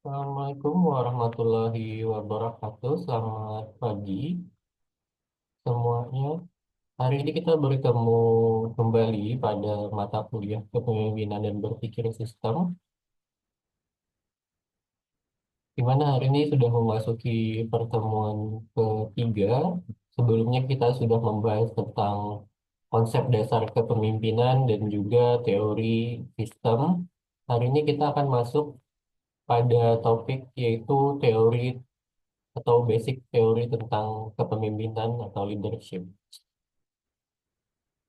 Assalamualaikum warahmatullahi wabarakatuh. Selamat pagi semuanya. Hari ini kita bertemu kembali pada mata kuliah kepemimpinan dan berpikir sistem, di mana hari ini sudah memasuki pertemuan ketiga. Sebelumnya kita sudah membahas tentang konsep dasar kepemimpinan dan juga teori sistem. Hari ini kita akan masuk pada topik yaitu teori atau basic teori tentang kepemimpinan atau leadership.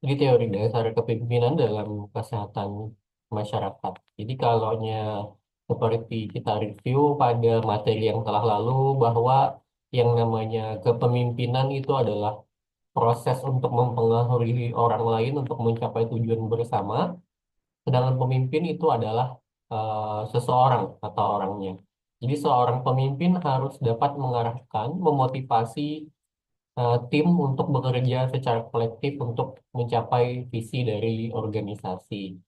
Jadi teori dasar kepemimpinan dalam kesehatan masyarakat. Jadi seperti kita review pada materi yang telah lalu bahwa yang namanya kepemimpinan itu adalah proses untuk mempengaruhi orang lain untuk mencapai tujuan bersama, sedangkan pemimpin itu adalah seseorang atau orangnya. Jadi seorang pemimpin harus dapat mengarahkan, memotivasi tim untuk bekerja secara kolektif untuk mencapai visi dari organisasi.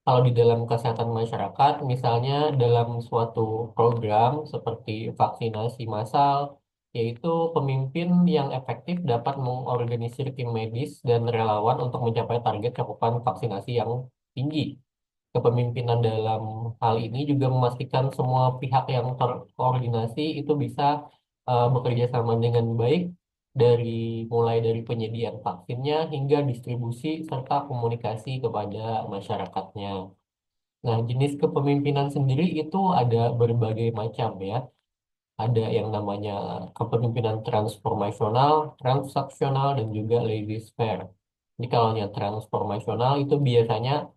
Kalau di dalam kesehatan masyarakat, misalnya dalam suatu program seperti vaksinasi massal, yaitu pemimpin yang efektif dapat mengorganisir tim medis dan relawan untuk mencapai target cakupan vaksinasi yang tinggi. Kepemimpinan dalam hal ini juga memastikan semua pihak yang terkoordinasi itu bisa bekerja sama dengan baik dari mulai dari penyediaan vaksinnya hingga distribusi serta komunikasi kepada masyarakatnya. Nah, jenis kepemimpinan sendiri itu ada berbagai macam ya. Ada yang namanya kepemimpinan transformasional, transaksional, dan juga laissez-faire. Jadi kalau yang transformasional itu biasanya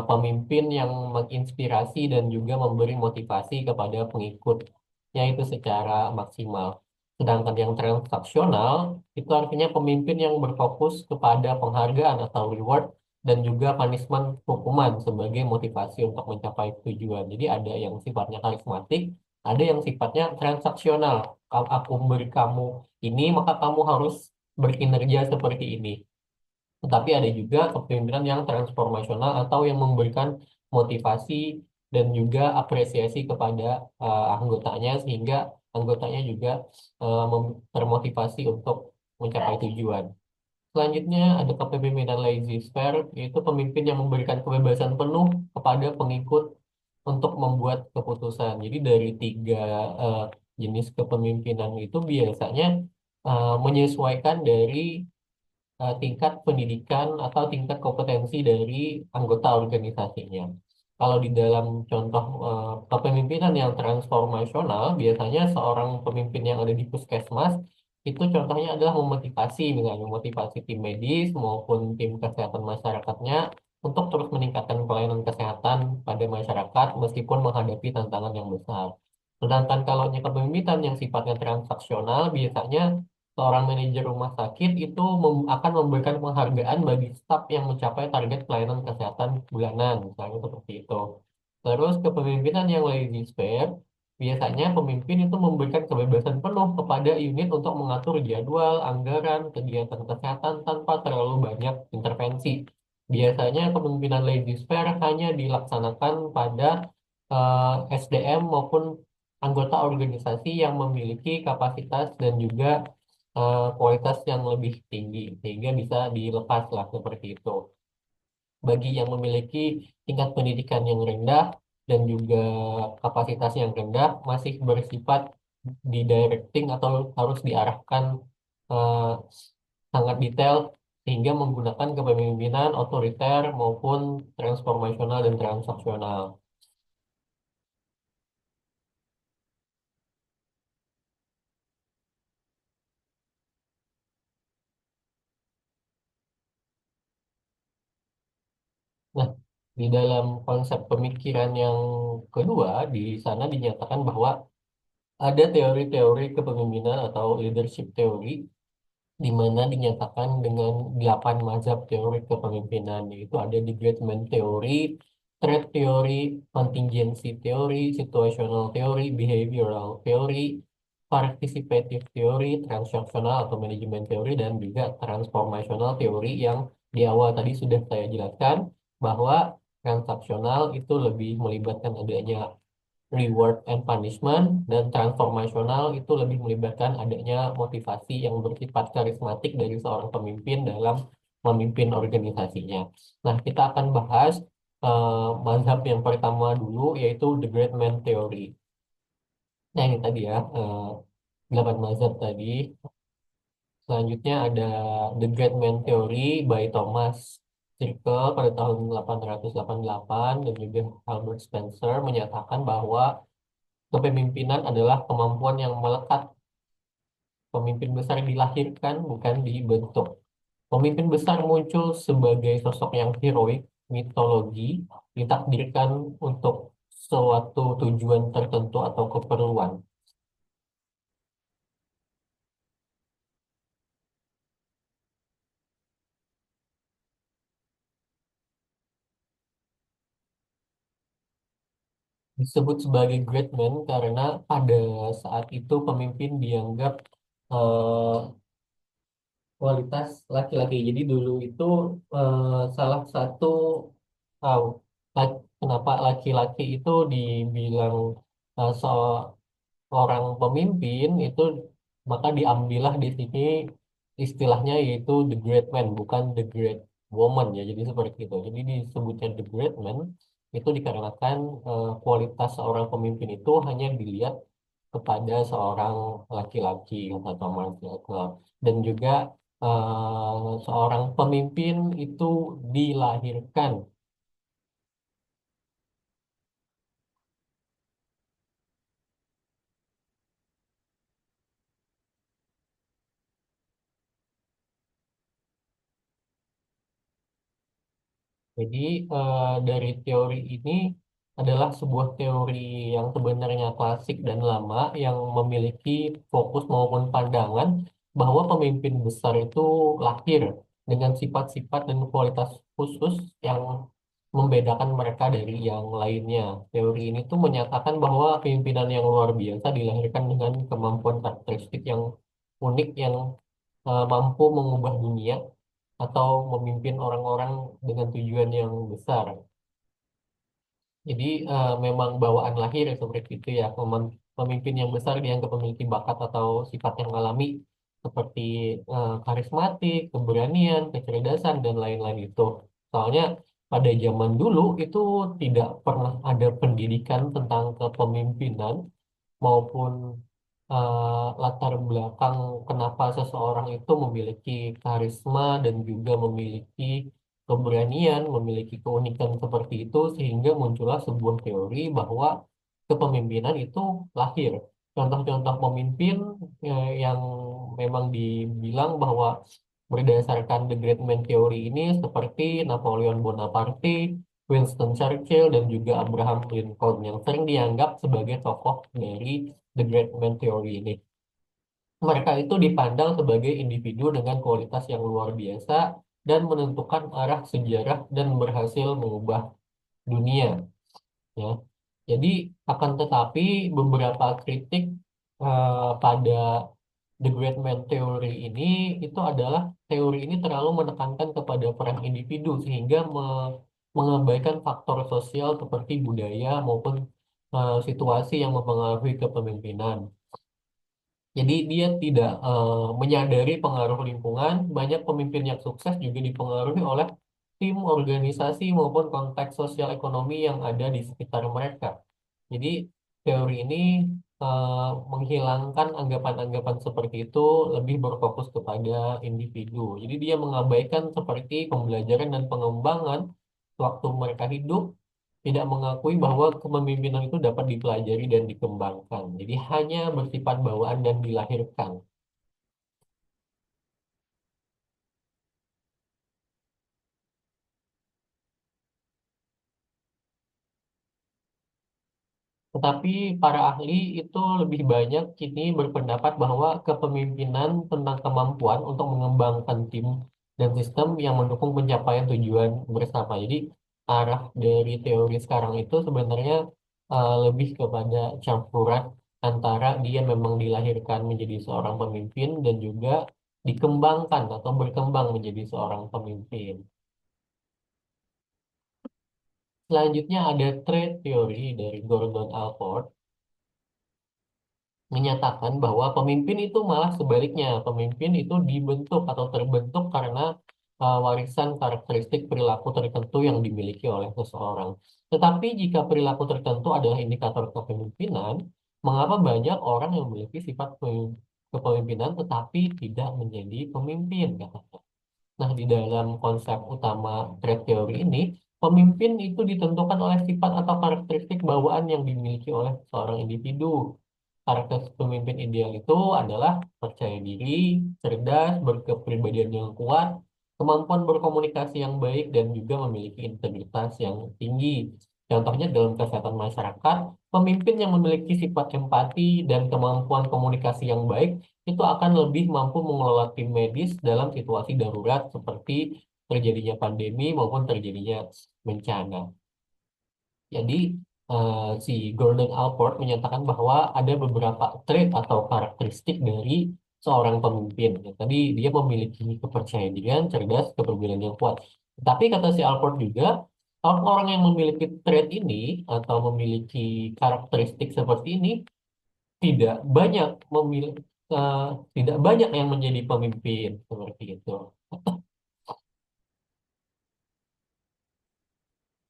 pemimpin yang menginspirasi dan juga memberi motivasi kepada pengikutnya itu secara maksimal. Sedangkan yang transaksional itu artinya pemimpin yang berfokus kepada penghargaan atau reward dan juga punishment hukuman sebagai motivasi untuk mencapai tujuan. Jadi ada yang sifatnya karismatik, ada yang sifatnya transaksional. Kalau aku memberi kamu ini, maka kamu harus berkinerja seperti ini. Tetapi ada juga kepemimpinan yang transformasional atau yang memberikan motivasi dan juga apresiasi kepada anggotanya sehingga anggotanya juga termotivasi untuk mencapai tujuan. Selanjutnya ada kepemimpinan laissez-faire, yaitu pemimpin yang memberikan kebebasan penuh kepada pengikut untuk membuat keputusan. Jadi dari tiga eh, jenis kepemimpinan itu biasanya menyesuaikan dari tingkat pendidikan atau tingkat kompetensi dari anggota organisasinya. Kalau di dalam contoh kepemimpinan yang transformasional, biasanya seorang pemimpin yang ada di puskesmas itu contohnya adalah memotivasi, misalnya memotivasi tim medis maupun tim kesehatan masyarakatnya untuk terus meningkatkan pelayanan kesehatan pada masyarakat meskipun menghadapi tantangan yang besar. Sedangkan kalau kepemimpinan yang sifatnya transaksional, biasanya seorang manajer rumah sakit itu akan memberikan penghargaan bagi staf yang mencapai target pelayanan kesehatan bulanan, misalnya seperti itu. Terus kepemimpinan yang laissez-faire, biasanya pemimpin itu memberikan kebebasan penuh kepada unit untuk mengatur jadwal, anggaran, kegiatan kesehatan tanpa terlalu banyak intervensi. Biasanya kepemimpinan laissez-faire hanya dilaksanakan pada SDM maupun anggota organisasi yang memiliki kapasitas dan juga kualitas yang lebih tinggi sehingga bisa dilepas lah seperti itu. Bagi yang memiliki tingkat pendidikan yang rendah dan juga kapasitas yang rendah masih bersifat di-directing atau harus diarahkan eh, sangat detail sehingga menggunakan kepemimpinan otoriter maupun transformasional dan transaksional. Nah, di dalam konsep pemikiran yang kedua, di sana dinyatakan bahwa ada teori-teori kepemimpinan atau leadership teori di mana dinyatakan dengan 8 mazhab teori kepemimpinan, yaitu ada engagement teori, threat teori, contingency teori, situational teori, behavioral teori, participative teori, transactional atau manajemen teori, dan juga transformational teori yang di awal tadi sudah saya jelaskan bahwa transaksional itu lebih melibatkan adanya reward and punishment, dan transformasional itu lebih melibatkan adanya motivasi yang bersifat karismatik dari seorang pemimpin dalam memimpin organisasinya. Nah, kita akan bahas mazhab yang pertama dulu, yaitu The Great Man Theory. Nah, ini tadi ya, 8 mazhab tadi. Selanjutnya ada The Great Man Theory by Thomas Circle pada tahun 888, dan juga Albert Spencer menyatakan bahwa kepemimpinan adalah kemampuan yang melekat. Pemimpin besar dilahirkan, bukan dibentuk. Pemimpin besar muncul sebagai sosok yang heroik, mitologi, ditakdirkan untuk suatu tujuan tertentu atau keperluan. Disebut sebagai great man karena pada saat itu pemimpin dianggap eh, kualitas laki-laki. Jadi dulu itu salah satu tahu kenapa laki-laki itu dibilang seorang pemimpin itu, maka diambillah di sini istilahnya yaitu the great man, bukan the great woman ya. Jadi seperti itu. Jadi disebutnya the great man itu dikarenakan kualitas seorang pemimpin itu hanya dilihat kepada seorang laki-laki atau manusia, dan juga seorang pemimpin itu dilahirkan. Jadi dari teori ini adalah sebuah teori yang sebenarnya klasik dan lama, yang memiliki fokus maupun pandangan bahwa pemimpin besar itu lahir dengan sifat-sifat dan kualitas khusus yang membedakan mereka dari yang lainnya. Teori ini tuh menyatakan bahwa pemimpinan yang luar biasa dilahirkan dengan kemampuan karakteristik yang unik, yang mampu mengubah dunia atau memimpin orang-orang dengan tujuan yang besar. Jadi memang bawaan lahir seperti itu ya. Pemimpin yang besar dianggap memiliki bakat atau sifat yang alami seperti karismatik, keberanian, kecerdasan, dan lain-lain itu. Soalnya pada zaman dulu itu tidak pernah ada pendidikan tentang kepemimpinan maupun latar belakang kenapa seseorang itu memiliki karisma dan juga memiliki keberanian, memiliki keunikan seperti itu, sehingga muncullah sebuah teori bahwa kepemimpinan itu lahir. Contoh-contoh pemimpin yang memang dibilang bahwa berdasarkan The Great Man Theory ini seperti Napoleon Bonaparte, Winston Churchill, dan juga Abraham Lincoln, yang sering dianggap sebagai tokoh dari The Great Man Theory ini. Mereka itu dipandang sebagai individu dengan kualitas yang luar biasa dan menentukan arah sejarah dan berhasil mengubah dunia. Ya. Jadi akan tetapi beberapa kritik pada The Great Man Theory ini itu adalah teori ini terlalu menekankan kepada peran individu, sehingga mengabaikan faktor sosial seperti budaya maupun situasi yang mempengaruhi kepemimpinan. Jadi dia tidak menyadari pengaruh lingkungan. Banyak pemimpin yang sukses juga dipengaruhi oleh tim, organisasi, maupun konteks sosial ekonomi yang ada di sekitar mereka. Jadi teori ini menghilangkan anggapan-anggapan seperti itu, lebih berfokus kepada individu. Jadi dia mengabaikan seperti pembelajaran dan pengembangan waktu mereka hidup, tidak mengakui bahwa kepemimpinan itu dapat dipelajari dan dikembangkan. Jadi hanya bersifat bawaan dan dilahirkan. Tetapi para ahli itu lebih banyak kini berpendapat bahwa kepemimpinan tentang kemampuan untuk mengembangkan tim dan sistem yang mendukung pencapaian tujuan bersama. Jadi arah dari teori sekarang itu sebenarnya lebih kepada campuran antara dia memang dilahirkan menjadi seorang pemimpin dan juga dikembangkan atau berkembang menjadi seorang pemimpin. Selanjutnya ada trait teori dari Gordon Allport menyatakan bahwa pemimpin itu malah sebaliknya. Pemimpin itu dibentuk atau terbentuk karena warisan karakteristik perilaku tertentu yang dimiliki oleh seseorang. Tetapi jika perilaku tertentu adalah indikator kepemimpinan, mengapa banyak orang yang memiliki sifat kepemimpinan tetapi tidak menjadi pemimpin? Katanya. Nah, di dalam konsep utama trait teori ini, pemimpin itu ditentukan oleh sifat atau karakteristik bawaan yang dimiliki oleh seorang individu. Karakteristik pemimpin ideal itu adalah percaya diri, cerdas, berkepribadian yang kuat, kemampuan berkomunikasi yang baik, dan juga memiliki integritas yang tinggi. Contohnya dalam kesehatan masyarakat, pemimpin yang memiliki sifat empati dan kemampuan komunikasi yang baik itu akan lebih mampu mengelola tim medis dalam situasi darurat seperti terjadinya pandemi maupun terjadinya bencana. Jadi si Gordon Allport menyatakan bahwa ada beberapa trait atau karakteristik dari seorang pemimpin. Ya, tadi dia memiliki kepercayaan diri, cerdas, kepribadian yang kuat. Tapi kata si Allport juga, orang-orang yang memiliki trait ini atau memiliki karakteristik seperti ini tidak banyak memiliki tidak banyak yang menjadi pemimpin seperti itu.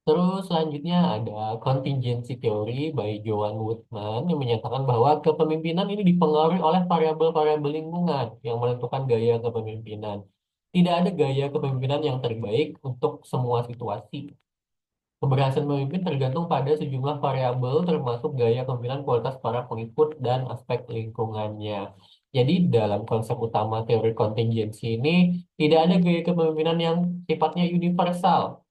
Terus selanjutnya ada contingency theory by Joan Woodman yang menyatakan bahwa kepemimpinan ini dipengaruhi oleh variabel-variabel lingkungan yang menentukan gaya kepemimpinan. Tidak ada gaya kepemimpinan yang terbaik untuk semua situasi. Keberhasilan memimpin tergantung pada sejumlah variabel termasuk gaya kepemimpinan, kualitas para pengikut, dan aspek lingkungannya. Jadi dalam konsep utama teori kontingensi ini tidak ada gaya kepemimpinan yang sifatnya universal.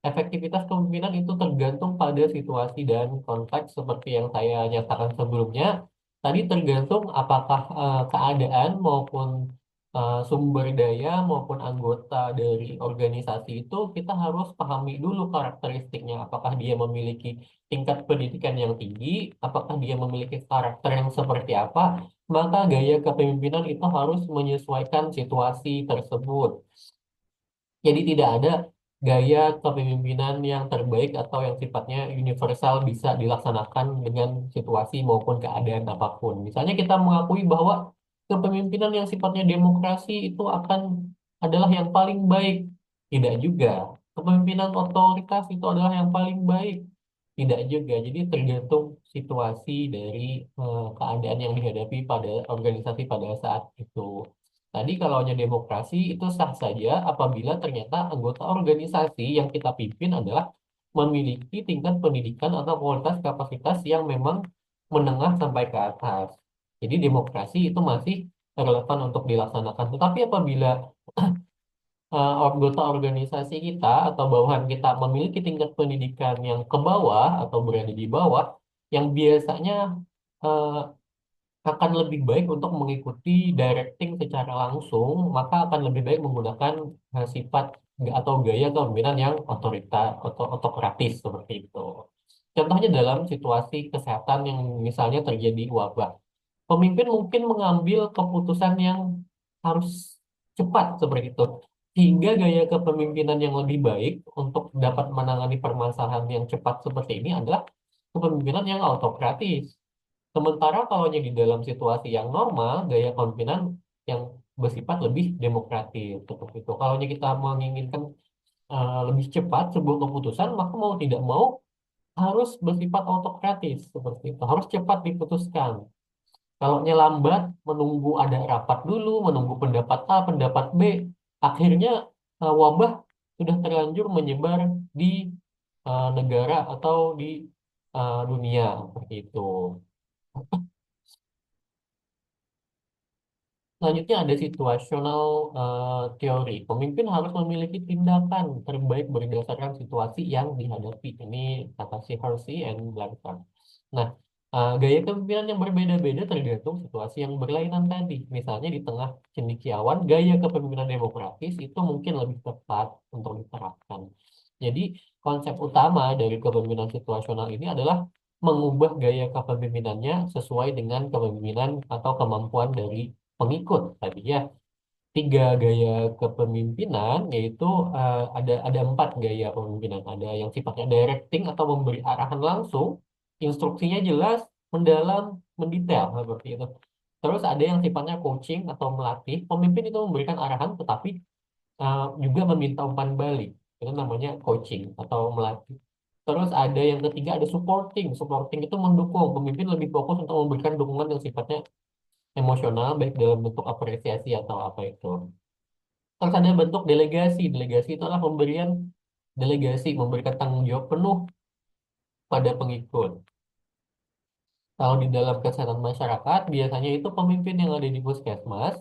Efektivitas kepemimpinan itu tergantung pada situasi dan konteks seperti yang saya nyatakan sebelumnya. Tadi tergantung apakah keadaan maupun sumber daya maupun anggota dari organisasi itu kita harus pahami dulu karakteristiknya. Apakah dia memiliki tingkat pendidikan yang tinggi, apakah dia memiliki karakter yang seperti apa, maka gaya kepemimpinan itu harus menyesuaikan situasi tersebut. Jadi tidak ada gaya kepemimpinan yang terbaik atau yang sifatnya universal bisa dilaksanakan dengan situasi maupun keadaan apapun. Misalnya kita mengakui bahwa kepemimpinan yang sifatnya demokrasi itu adalah yang paling baik. Tidak juga. Kepemimpinan otoritas itu adalah yang paling baik. Tidak juga. Jadi tergantung situasi dari keadaan yang dihadapi pada organisasi pada saat itu. Tadi kalau hanya demokrasi itu sah saja apabila ternyata anggota organisasi yang kita pimpin adalah memiliki tingkat pendidikan atau kualitas kapasitas yang memang menengah sampai ke atas. Jadi demokrasi itu masih relevan untuk dilaksanakan. Tetapi apabila anggota organisasi kita atau bawahan kita memiliki tingkat pendidikan yang ke bawah atau berada di bawah, yang biasanya eh, akan lebih baik untuk mengikuti directing secara langsung, maka akan lebih baik menggunakan sifat atau gaya kepemimpinan yang otorita atau otokratis seperti itu. Contohnya dalam situasi kesehatan yang misalnya terjadi wabah, pemimpin mungkin mengambil keputusan yang harus cepat seperti itu. Sehingga gaya kepemimpinan yang lebih baik untuk dapat menangani permasalahan yang cepat seperti ini adalah kepemimpinan yang autokratis. Sementara kalau di dalam situasi yang normal, gaya kepemimpinan yang bersifat lebih demokratis seperti itu. Kalau kita menginginkan lebih cepat sebuah keputusan, maka mau tidak mau harus bersifat autokratis seperti itu. Harus cepat diputuskan. Kalau lambat, menunggu ada rapat dulu, menunggu pendapat A, pendapat B, akhirnya wabah sudah terlanjur menyebar di negara atau di dunia seperti itu. Selanjutnya ada situational teori. Pemimpin harus memiliki tindakan terbaik berdasarkan situasi yang dihadapi. Ini kata si Hersey and Blanchard. Nah, gaya kepemimpinan yang berbeda-beda tergantung situasi yang berlainan tadi. Misalnya di tengah cendekiawan, gaya kepemimpinan demokratis itu mungkin lebih tepat untuk diterapkan. Jadi, konsep utama dari kepemimpinan situasional ini adalah mengubah gaya kepemimpinannya sesuai dengan kepemimpinan atau kemampuan dari pengikut tadi ya. tiga gaya kepemimpinan, yaitu ada empat gaya kepemimpinan. Ada yang sifatnya directing atau memberi arahan langsung, instruksinya jelas, mendalam, mendetail seperti itu. Terus ada yang sifatnya coaching atau melatih. Pemimpin itu memberikan arahan tetapi juga meminta umpan balik. Itu namanya coaching atau melatih. Terus ada yang ketiga ada supporting. Supporting itu mendukung. Pemimpin lebih fokus untuk memberikan dukungan yang sifatnya emosional, baik dalam bentuk apresiasi atau apa itu. Terus ada bentuk delegasi. Delegasi itu adalah pemberian delegasi, memberikan tanggung jawab penuh pada pengikut. Kalau di dalam kesehatan masyarakat, biasanya itu pemimpin yang ada di puskesmas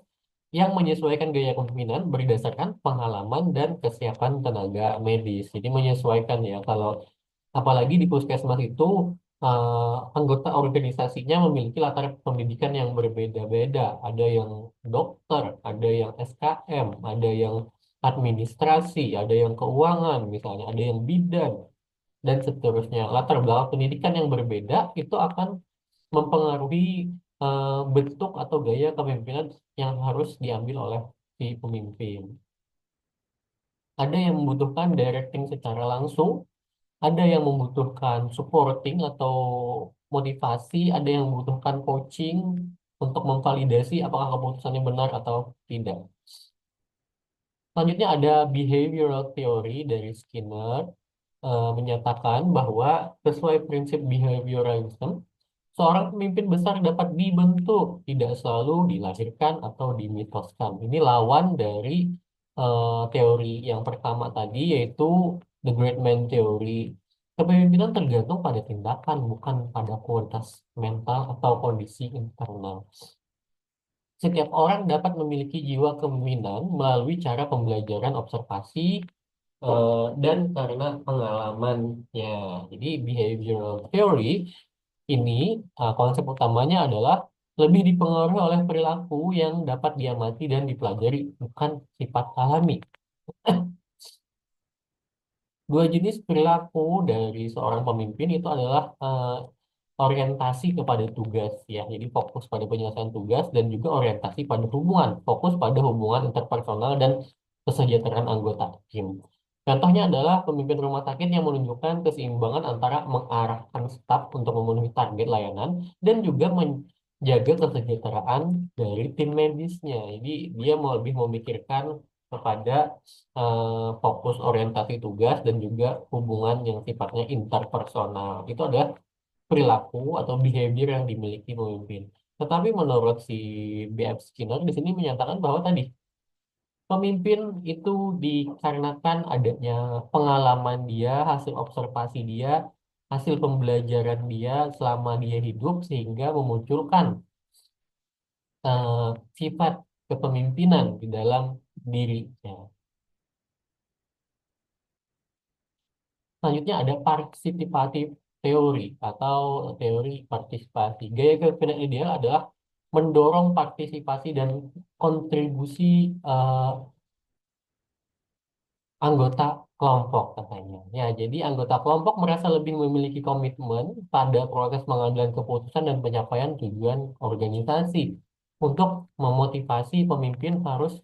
yang menyesuaikan gaya kepemimpinan berdasarkan pengalaman dan kesiapan tenaga medis. Jadi menyesuaikan ya, kalau apalagi di puskesmas itu anggota organisasinya memiliki latar pendidikan yang berbeda-beda. Ada yang dokter, ada yang SKM, ada yang administrasi, ada yang keuangan misalnya, ada yang bidan, dan seterusnya. Latar belakang pendidikan yang berbeda itu akan mempengaruhi bentuk atau gaya kepemimpinan yang harus diambil oleh si pemimpin. Ada yang membutuhkan directing secara langsung, ada yang membutuhkan supporting atau motivasi, ada yang membutuhkan coaching untuk memvalidasi apakah keputusannya benar atau tidak. Selanjutnya ada behavioral theory dari Skinner, menyatakan bahwa sesuai prinsip behavioralism, seorang pemimpin besar dapat dibentuk, tidak selalu dilahirkan atau dimitoskan. Ini lawan dari teori yang pertama tadi, yaitu The Great Man Theory. Kepemimpinan tergantung pada tindakan, bukan pada kualitas mental atau kondisi internal. Setiap orang dapat memiliki jiwa kepemimpinan melalui cara pembelajaran observasi dan karena pengalamannya. Jadi behavioral theory ini konsep utamanya adalah lebih dipengaruhi oleh perilaku yang dapat diamati dan dipelajari, bukan sifat alami. Dua jenis perilaku dari seorang pemimpin itu adalah orientasi kepada tugas ya. Jadi fokus pada penyelesaian tugas dan juga orientasi pada hubungan, fokus pada hubungan interpersonal dan kesejahteraan anggota tim. Contohnya adalah pemimpin rumah sakit yang menunjukkan keseimbangan antara mengarahkan staf untuk memenuhi target layanan dan juga menjaga kesejahteraan dari tim medisnya. Jadi dia mau lebih memikirkan kepada fokus orientasi tugas dan juga hubungan yang sifatnya interpersonal. Itu adalah perilaku atau behavior yang dimiliki pemimpin. Tetapi menurut si B.F. Skinner di sini menyatakan bahwa tadi pemimpin itu dikarenakan adanya pengalaman dia, hasil observasi dia, hasil pembelajaran dia selama dia hidup sehingga memunculkan eh, sifat kepemimpinan di dalam dirinya. Selanjutnya ada participative teori atau teori partisipasi. Gaya kepemimpinan ideal adalah mendorong partisipasi dan kontribusi eh, anggota kelompok katanya. Ya, jadi anggota kelompok merasa lebih memiliki komitmen pada proses pengambilan keputusan dan pencapaian tujuan organisasi. Untuk memotivasi pemimpin harus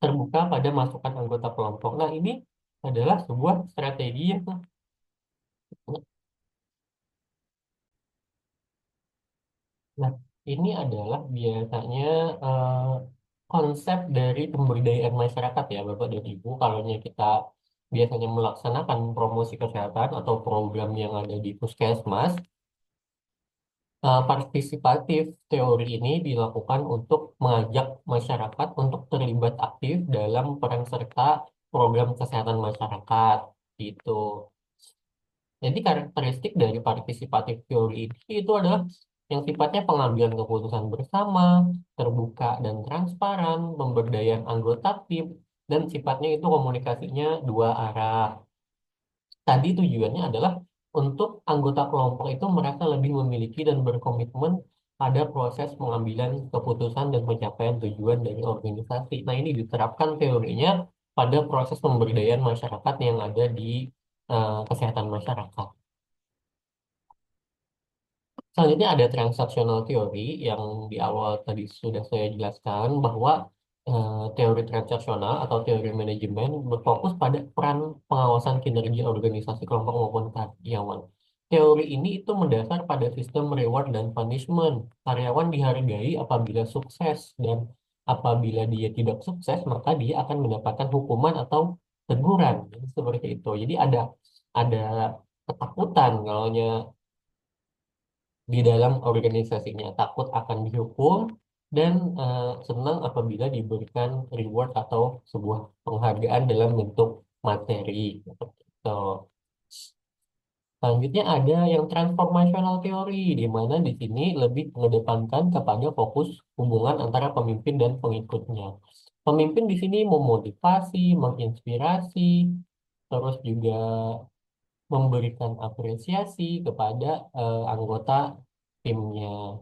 terbuka pada masukan anggota kelompok. Nah, ini adalah sebuah strategi ya. Nah, ini adalah biasanya eh, konsep dari pemberdayaan masyarakat ya, Bapak dan Ibu. Kalau kita biasanya melaksanakan promosi kesehatan atau program yang ada di puskesmas, partisipatif teori ini dilakukan untuk mengajak masyarakat untuk terlibat aktif dalam peran serta program kesehatan masyarakat. Gitu. Jadi karakteristik dari partisipatif teori ini itu adalah yang sifatnya pengambilan keputusan bersama, terbuka dan transparan, pemberdayaan anggota tim, dan sifatnya itu komunikasinya dua arah. Tadi tujuannya adalah untuk anggota kelompok itu merasa lebih memiliki dan berkomitmen pada proses pengambilan keputusan dan pencapaian tujuan dari organisasi. Nah, ini diterapkan teorinya pada proses pemberdayaan masyarakat yang ada di kesehatan masyarakat. Selanjutnya ada transactional theory yang di awal tadi sudah saya jelaskan bahwa teori transaksional atau teori manajemen berfokus pada peran pengawasan kinerja organisasi kelompok maupun karyawan. Teori ini itu mendasar pada sistem reward dan punishment. Karyawan dihargai apabila sukses dan apabila dia tidak sukses maka dia akan mendapatkan hukuman atau teguran. Jadi seperti itu. Jadi ada ketakutan kalau di dalam organisasinya, takut akan dihukum dan senang apabila diberikan reward atau sebuah penghargaan dalam bentuk materi. Seperti itu. Selanjutnya ada yang transformational theory, di mana di sini lebih mengedepankan kepada fokus hubungan antara pemimpin dan pengikutnya. Pemimpin di sini memotivasi, menginspirasi, terus juga memberikan apresiasi kepada anggota timnya.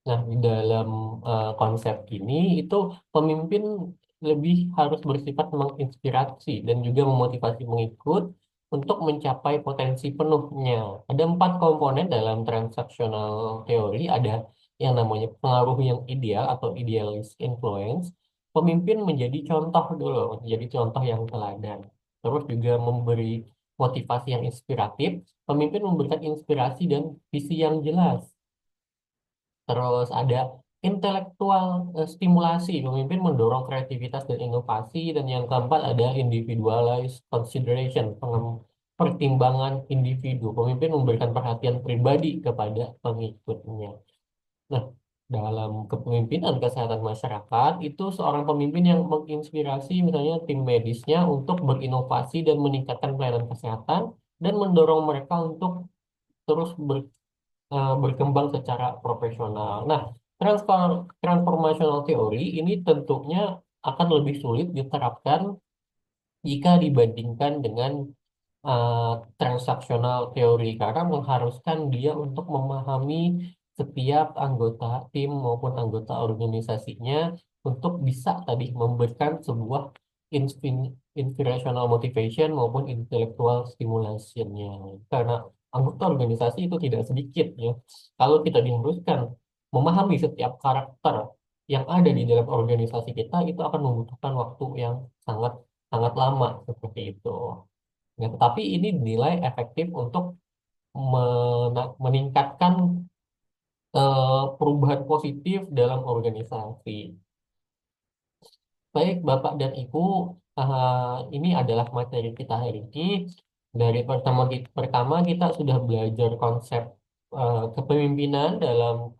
Nah, di dalam konsep ini itu pemimpin lebih harus bersifat menginspirasi dan juga memotivasi pengikut untuk mencapai potensi penuhnya. Ada 4 komponen dalam transactional teori. Ada yang namanya pengaruh yang ideal atau idealist influence. Pemimpin menjadi contoh dulu, menjadi contoh yang teladan. Terus juga memberi motivasi yang inspiratif. Pemimpin memberikan inspirasi dan visi yang jelas. Terus ada intelektual stimulasi, pemimpin mendorong kreativitas dan inovasi, dan yang keempat ada individualized consideration, pertimbangan individu. Pemimpin memberikan perhatian pribadi kepada pengikutnya. Nah, dalam kepemimpinan kesehatan masyarakat, itu seorang pemimpin yang menginspirasi misalnya tim medisnya untuk berinovasi dan meningkatkan pelayanan kesehatan, dan mendorong mereka untuk terus berkembang secara profesional. Nah, transformational theory ini tentunya akan lebih sulit diterapkan jika dibandingkan dengan transaksional teori karena mengharuskan dia untuk memahami setiap anggota tim maupun anggota organisasinya untuk bisa tadi memberikan sebuah inspirational motivation maupun intellectual stimulationnya. Karena anggota organisasi itu tidak sedikit ya. Kalau kita diharuskan memahami setiap karakter yang ada di dalam organisasi kita, itu akan membutuhkan waktu yang sangat sangat lama seperti itu. Ya, tetapi ini dinilai efektif untuk meningkatkan perubahan positif dalam organisasi. Baik, Bapak dan Ibu, ini adalah materi kita hari ini. Dari pertemuan pertama kita sudah belajar konsep kepemimpinan dalam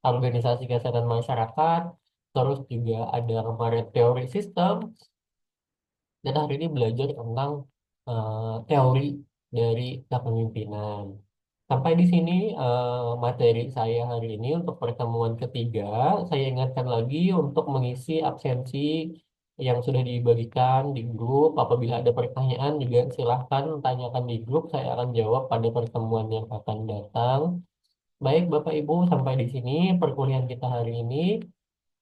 organisasi kesehatan masyarakat. Terus juga ada kemarin teori sistem. Dan hari ini belajar tentang teori dari kepemimpinan. Sampai di sini materi saya hari ini untuk pertemuan ketiga. Saya ingatkan lagi untuk mengisi absensi yang sudah dibagikan di grup. Apabila ada pertanyaan juga silahkan tanyakan di grup. Saya akan jawab pada pertemuan yang akan datang. Baik Bapak Ibu, sampai di sini perkuliahan kita hari ini.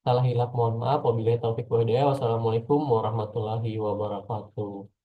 Salah hilap mohon maaf. Wabillahi taufik wa hidayah. Wassalamualaikum warahmatullahi wabarakatuh.